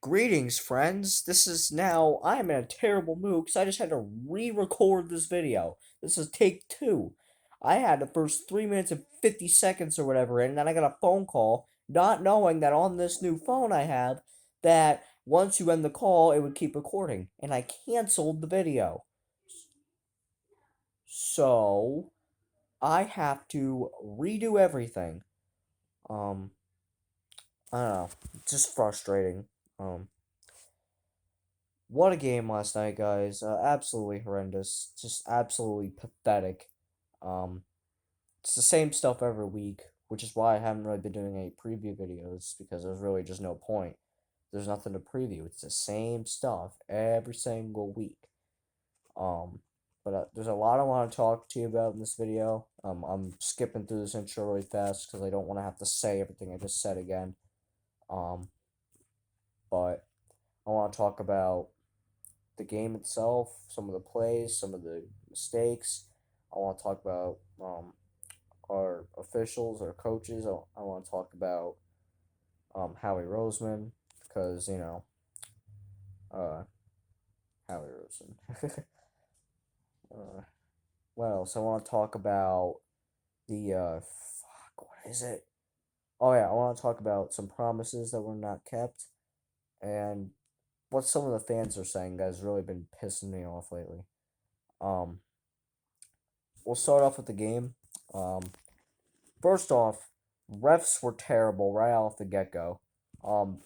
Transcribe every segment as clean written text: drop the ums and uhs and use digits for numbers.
Greetings, friends. I am in a terrible mood because I just had to re-record this video. This is take two. I had the first 3 minutes and 50 seconds or whatever, and then I got a phone call, not knowing that on this new phone I have, that once you end the call, it would keep recording, and I canceled the video. So, I have to redo everything. Um, I don't know. It's just frustrating. Um, What a game last night, guys. Absolutely horrendous. Just absolutely pathetic. Um, it's the same stuff every week, which is why I haven't really been doing any preview videos, because there's really just no point. There's nothing to preview. It's the same stuff every single week. Um, but there's a lot I want to talk to you about in this video. I'm skipping through this intro really fast because I don't want to have to say everything I just said again. Um, but I want to talk about the game itself, some of the plays, some of the mistakes. I want to talk about our officials, our coaches. I want to talk about Howie Roseman because uh, Howie Roseman. uh, what else? I want to talk about the what is it? Oh yeah, I want to talk about some promises that were not kept and what some of the fans are saying that has really been pissing me off lately. Um, we'll start off with the game. Um, First off, refs were terrible right off the get go. Um,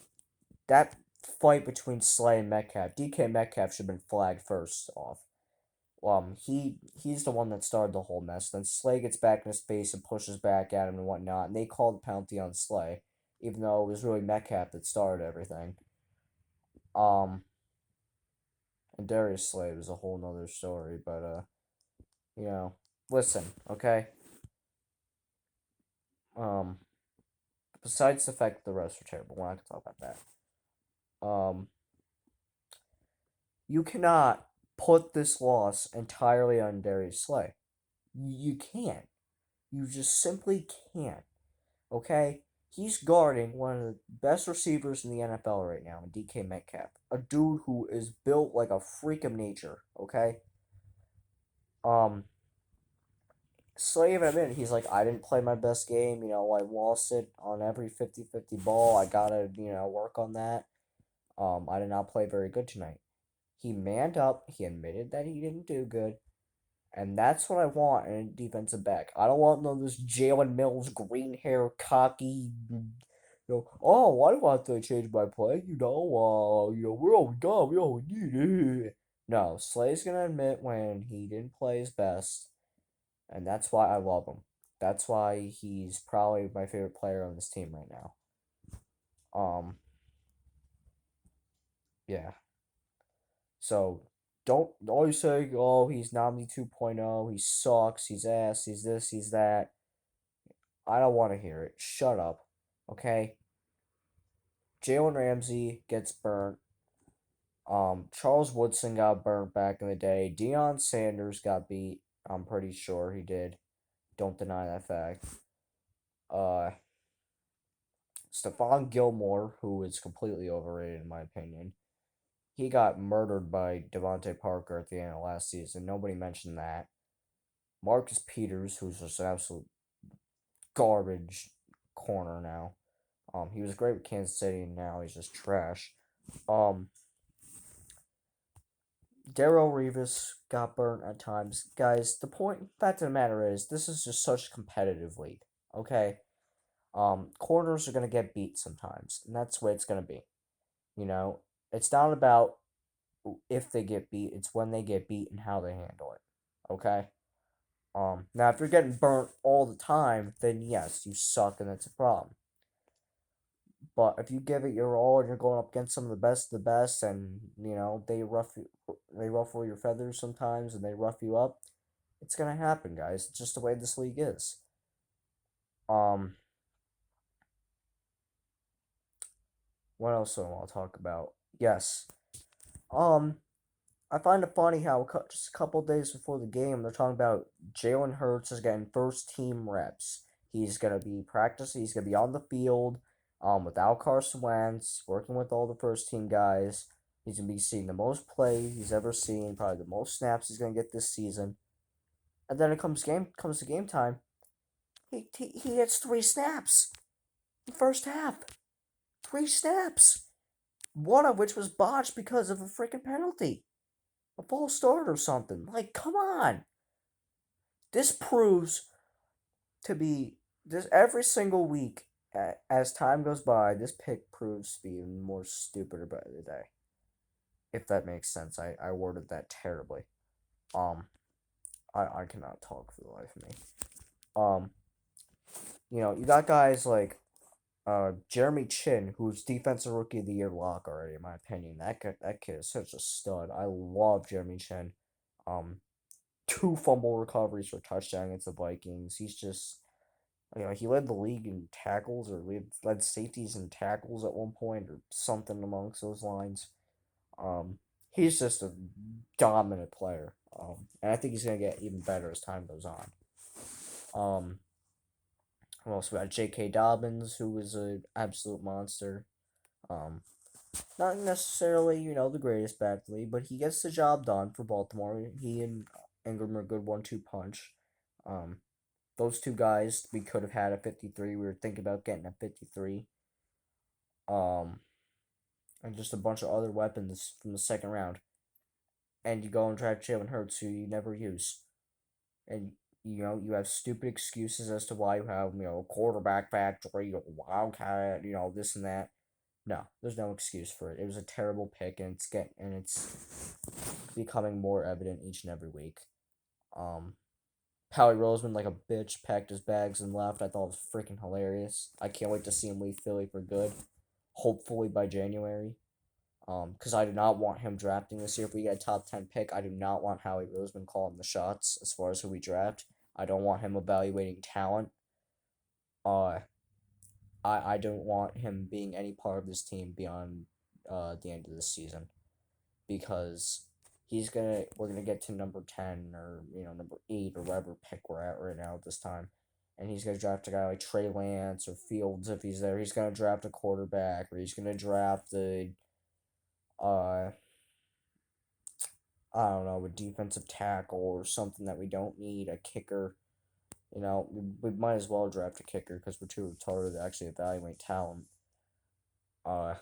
that fight between Slay and Metcalf, DK Metcalf should have been flagged first off. He's the one that started the whole mess. Then Slay gets back in his face and pushes back at him and whatnot, and they called the penalty on Slay, even though it was really Metcalf that started everything. Um, and Darius Slay was a whole nother story, but you know, listen, okay. Um, Besides the fact that the refs were terrible, we're not gonna talk about that. You cannot put this loss entirely on Darius Slay. You can't. You just simply can't. Okay? He's guarding one of the best receivers in the NFL right now, DK Metcalf. A dude who is built like a freak of nature, okay? Um, Slay even admitted, he's like, I didn't play my best game, I lost it on every 50-50 ball. I gotta, work on that. I did not play very good tonight. He manned up, he admitted that he didn't do good. And that's what I want in a defensive back. I don't want none of this Jalen Mills green hair cocky. Oh, why do I have to change my play? We're all done. We all need it. No, Slay's gonna admit when he didn't play his best, and that's why I love him. That's why he's probably my favorite player on this team right now. Um, yeah. So don't always say, oh, he's Nami 2.0, he sucks, he's ass, he's this, he's that. I don't want to hear it. Shut up. Okay? Jalen Ramsey gets burnt. Charles Woodson got burnt back in the day. Deion Sanders got beat. I'm pretty sure he did. Don't deny that fact. Uh, Stephon Gilmore, who is completely overrated in my opinion, he got murdered by Devontae Parker at the end of last season. Nobody mentioned that. Marcus Peters, who's just an absolute garbage corner now. He was great with Kansas City, and now he's just trash. Um, Darrell Revis got burnt at times. Guys, the fact of the matter is, this is just such a competitive league. Okay? Corners are gonna get beat sometimes, and that's the way it's gonna be. You know, it's not about if they get beat; it's when they get beat and how they handle it. Okay? Now if you're getting burnt all the time, then yes, you suck, and that's a problem. But if you give it your all and you're going up against some of the best, and they ruffle your feathers sometimes, and they rough you up, it's gonna happen, guys. It's just the way this league is. Um, what else do I want to talk about? Yes. Um, I find it funny how just a couple days before the game they're talking about Jalen Hurts is getting first team reps. He's gonna be practicing. He's gonna be on the field. Without Carson Wentz, working with all the first team guys, he's gonna be seeing the most play he's ever seen, probably the most snaps he's gonna get this season. And then it comes to game time. He gets 3 snaps in the first half. 3 snaps. One of which was botched because of a freaking penalty. A false start or something. Like, come on. This proves to be this every single week as time goes by, this pick proves to be even more stupider by the day. If that makes sense. I worded that terribly. Um I cannot talk for the life of me. Um you got guys like Jeremy Chin, who's defensive rookie of the year lock already, in my opinion. That kid is such a stud. I love Jeremy Chin. Um 2 fumble recoveries for touchdown against the Vikings. He's just he led the league in tackles or led safeties in tackles at one point or something amongst those lines. Um, he's just a dominant player. And I think he's gonna get even better as time goes on. We also got J.K. Dobbins, who is an absolute monster. Um, not necessarily, the greatest back in the league, but he gets the job done for Baltimore. He and Ingram are a good 1-2 punch. Um, those two guys, we could have had a 53. We were thinking about getting a 53. Um, and just a bunch of other weapons from the second round. And you go and draft Jalen Hurts, who you never use. And, you have stupid excuses as to why you have, quarterback factory, wildcat, this and that. No, there's no excuse for it. It was a terrible pick, and it's becoming more evident each and every week. Howie Roseman, like a bitch, packed his bags and left. I thought it was freaking hilarious. I can't wait to see him leave Philly for good. Hopefully by January. Because I do not want him drafting this year. If we get a top 10 pick, I do not want Howie Roseman calling the shots as far as who we draft. I don't want him evaluating talent. I don't want him being any part of this team beyond the end of the season. Because we're gonna get to number 10 or number 8 or whatever pick we're at right now at this time, and he's gonna draft a guy like Trey Lance or Fields if he's there. He's gonna draft a quarterback, or he's gonna draft the I don't know, a defensive tackle or something that we don't need, a kicker. We might as well draft a kicker because we're too retarded to actually evaluate talent. uh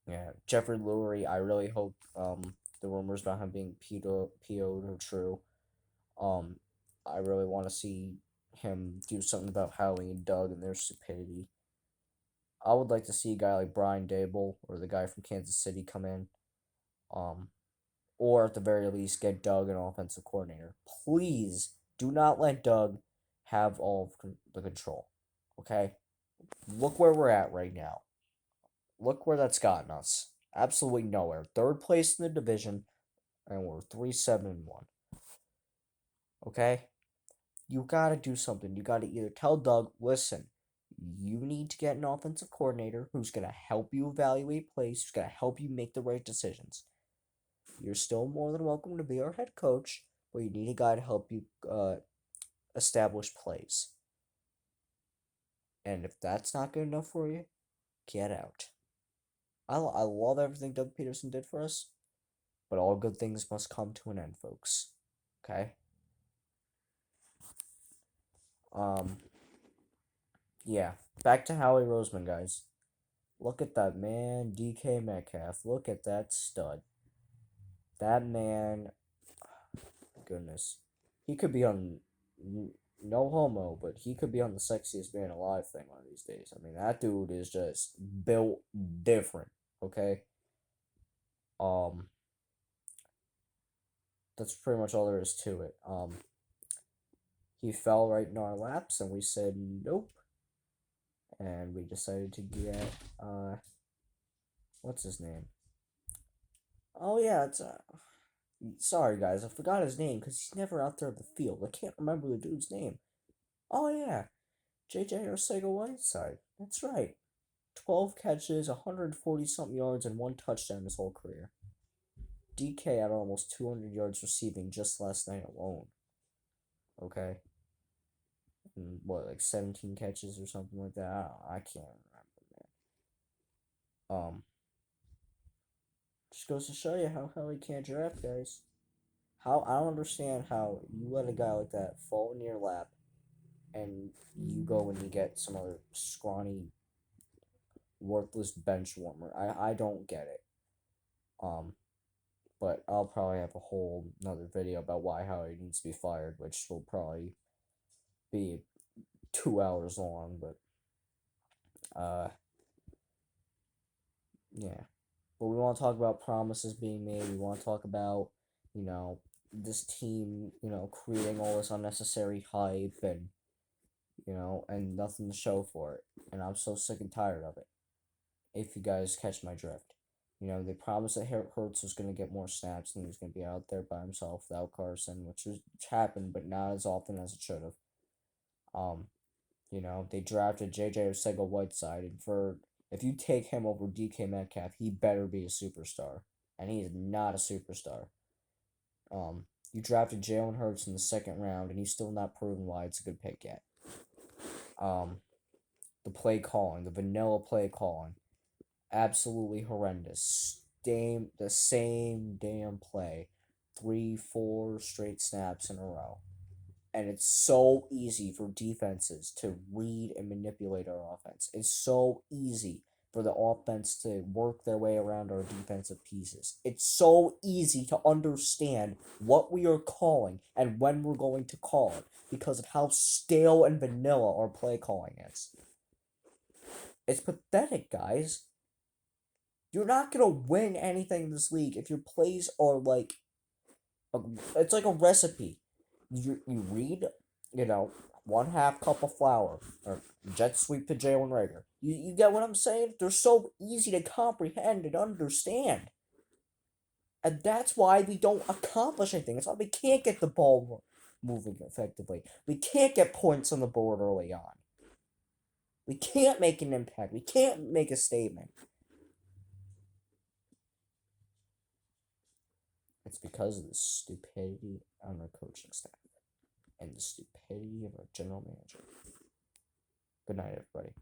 yeah, Jeffrey Lurie, I really hope the rumors about him being PO'd are true. Um, I really want to see him do something about Howie and Doug and their stupidity. I would like to see a guy like Brian Dable or the guy from Kansas City come in. Um, or at the very least, get Doug an offensive coordinator. Please do not let Doug have all of the control. Okay? Look where we're at right now. Look where that's gotten us. Absolutely nowhere. Third place in the division, and we're 3-7-1. Okay? You gotta do something. You gotta either tell Doug, listen, you need to get an offensive coordinator who's gonna help you evaluate plays, who's gonna help you make the right decisions. You're still more than welcome to be our head coach, but you need a guy to help you establish plays. And if that's not good enough for you, get out. I love everything Doug Peterson did for us, but all good things must come to an end, folks. Okay? Um, yeah. Back to Howie Roseman, guys. Look at that man, DK Metcalf. Look at that stud. That man, goodness. He could be on, no homo, but he could be on the sexiest man alive thing one of these days. I mean, that dude is just built different, okay? Um, that's pretty much all there is to it. He fell right in our laps, and we said nope. And we decided to get, what's his name? Oh, yeah, it's, sorry, guys, I forgot his name because he's never out there in the field. I can't remember the dude's name. Oh, yeah, JJ Arcega-Whiteside. That's right. 12 catches, 140 something yards, and 1 touchdown his whole career. DK had almost 200 yards receiving just last night alone. Okay? And what, like 17 catches or something like that? I can't remember. Just goes to show you how he can't draft guys. How I don't understand how you let a guy like that fall in your lap, and you go and you get some other scrawny, worthless bench warmer. I don't get it. Um, but I'll probably have a whole another video about why Howie needs to be fired, which will probably be 2 hours long. But yeah. But we want to talk about promises being made. We want to talk about, you know, this team, creating all this unnecessary hype and, and nothing to show for it. And I'm so sick and tired of it. If you guys catch my drift. They promised that Hurts was going to get more snaps and he was going to be out there by himself without Carson, which happened, but not as often as it should have. They drafted J.J. Arcega-Whiteside, and if you take him over DK Metcalf, he better be a superstar, and he is not a superstar. You drafted Jalen Hurts in the second round, and he's still not proven why it's a good pick yet. The play calling, the vanilla play calling, absolutely horrendous. The same damn play, 3-4 straight snaps in a row. And it's so easy for defenses to read and manipulate our offense. It's so easy for the offense to work their way around our defensive pieces. It's so easy to understand what we are calling and when we're going to call it because of how stale and vanilla our play calling is. It's pathetic, guys. You're not going to win anything in this league if your plays are like... It's like a recipe. You read, 1/2 cup of flour, or jet sweep to Jalen Rager. You get what I'm saying? They're so easy to comprehend and understand. And that's why we don't accomplish anything. That's why we can't get the ball moving effectively. We can't get points on the board early on. We can't make an impact. We can't make a statement. It's because of the stupidity on our coaching staff and the stupidity of our general manager. Good night, everybody.